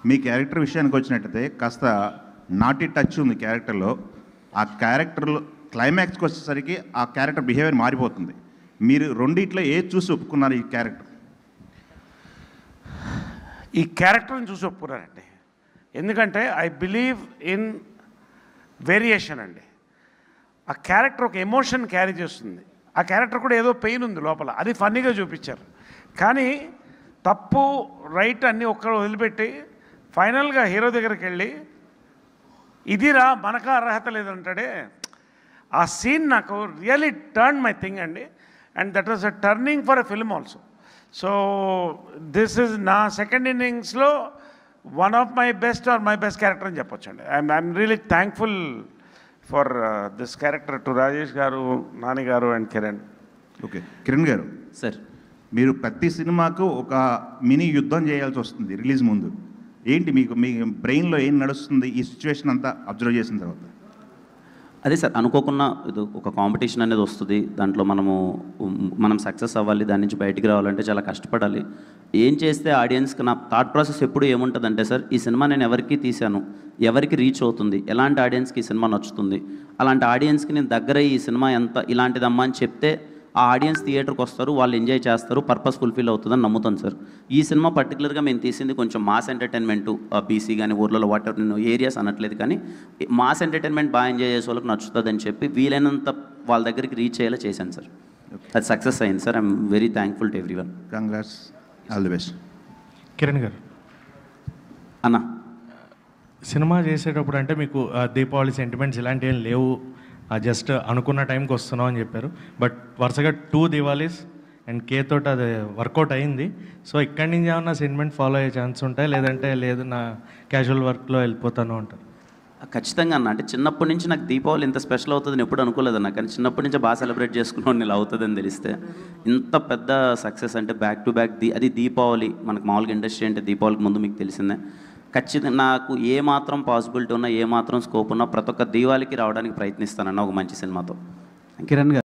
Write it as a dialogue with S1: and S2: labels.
S1: మీ character విషయానికి వచ్చినట్టయితే కాస్త నాటి టచ్ ఉంది క్యారెక్టర్లో. ఆ క్యారెక్టర్లో క్లైమాక్స్కి వచ్చేసరికి ఆ క్యారెక్టర్ బిహేవియర్ మారిపోతుంది. మీరు రెండిట్లో ఏది చూసి ఒప్పుకున్నారు ఈ క్యారెక్టర్?
S2: ఈ క్యారెక్టర్ని చూసి ఒప్పుకున్నానండి. ఎందుకంటే ఐ బిలీవ్ ఇన్ వేరియేషన్ అండి. ఆ క్యారెక్టర్ ఒక ఎమోషన్ క్యారీ చేస్తుంది. ఆ క్యారెక్టర్ కూడా ఏదో పెయిన్ ఉంది లోపల, అది ఫన్నీగా చూపించారు. కానీ తప్పు రైట్ అన్నీ ఒక్కరు వదిలిపెట్టి ఫైనల్గా హీరో దగ్గరికి వెళ్ళి ఇదిరా మనకు అర్హత లేదంటాడే, ఆ సీన్ నాకు రియలీ టర్న్ మై థింగ్ అండి. And that was a turning for a film also. So this is నా సెకండ్ ఇన్నింగ్స్లో one of my best or my best character అని చెప్పొచ్చు అండి. I'm really thankful for this character to Rajesh garu, Nani గారు and Kiran.
S1: Okay, Kiran గారు
S3: sir,
S1: మీరు ప్రతి సినిమాకు ఒక మినీ యుద్ధం చేయాల్సి వస్తుంది రిలీజ్ ముందు. ఏంటి మీకు మీ బ్రెయిన్లో ఏం నడుస్తుంది ఈ సిచ్యువేషన్ అంతా అబ్జర్వ్ చేసిన తర్వాత?
S3: అదే సార్, అనుకోకుండా ఇది ఒక కాంపిటీషన్ అనేది వస్తుంది. దాంట్లో మనం సక్సెస్ అవ్వాలి, దాని నుంచి బయటికి రావాలంటే చాలా కష్టపడాలి. ఏం చేస్తే ఆడియన్స్కి నా థాట్ ప్రాసెస్ ఎప్పుడు ఏముంటుందంటే సార్, ఈ సినిమా నేను ఎవరికి తీశాను, ఎవరికి రీచ్ అవుతుంది, ఎలాంటి ఆడియన్స్కి ఈ సినిమా నచ్చుతుంది, అలాంటి ఆడియన్స్కి నేను దగ్గర ఈ సినిమా ఎంత ఇలాంటిదమ్మా అని చెప్తే ఆ ఆడియన్స్ థియేటర్కి వస్తారు, వాళ్ళు ఎంజాయ్ చేస్తారు, పర్పస్ ఫుల్ఫిల్ అవుతుందని నమ్ముతాను సార్. ఈ సినిమా పర్టికులర్గా మేము తీసింది కొంచెం మాస్ ఎంటర్టైన్మెంట్, బీసీ కానీ ఊర్లలో వాటర్ నేను ఏరియాస్ అనట్లేదు, కానీ మాస్ ఎంటర్టైన్మెంట్ బాగా ఎంజాయ్ చేసే వాళ్ళకి నచ్చుతుందని చెప్పి వీలైనంత వాళ్ళ దగ్గరికి రీచ్ అయ్యేలా చేశాను సార్. అది సక్సెస్ అయింది sir. I'm very thankful to everyone.
S1: Congrats, all the best.
S4: Kiran గారు,
S3: అన్న
S4: సినిమా చేసేటప్పుడు అంటే మీకు దీపావళి సెంటిమెంట్స్ ఇలాంటివి ఏం లేవు, జస్ట్ అనుకున్న టైంకి వస్తున్నాం అని చెప్పారు. బట్ వరుసగా 2 దివాళీస్ అండ్ కే తోటి అది వర్కౌట్ అయింది. సో ఇక్కడి నుంచి ఏమన్నా సెంటిమెంట్ ఫాలో అయ్యే ఛాన్స్ ఉంటాయి, లేదంటే లేదు నా క్యాజువల్ వర్క్లో వెళ్ళిపోతాను అంటారు?
S3: ఖచ్చితంగా అన్న. అంటే చిన్నప్పటి నుంచి నాకు దీపావళి ఇంత స్పెషల్ అవుతుందని ఎప్పుడు అనుకోలేదన్న, కానీ చిన్నప్పటి నుంచి బాగా సెలబ్రేట్ చేసుకున్నాను ఇలా అవుతుందని తెలిస్తే. ఇంత పెద్ద సక్సెస్ అంటే బ్యాక్ టు బ్యాక్ అది దీపావళి. మనకు మామూలుగా ఇండస్ట్రీ అంటే దీపావళికి ముందు మీకు తెలిసిందే. ఖచ్చితంగా నాకు ఏ మాత్రం పాసిబిలిటీ ఉన్నా, ఏ మాత్రం స్కోప్ ఉన్నా ప్రతి ఒక్క దీవాళికి రావడానికి ప్రయత్నిస్తానన్న ఒక మంచి సినిమాతో.
S5: కిరణ్ గారు.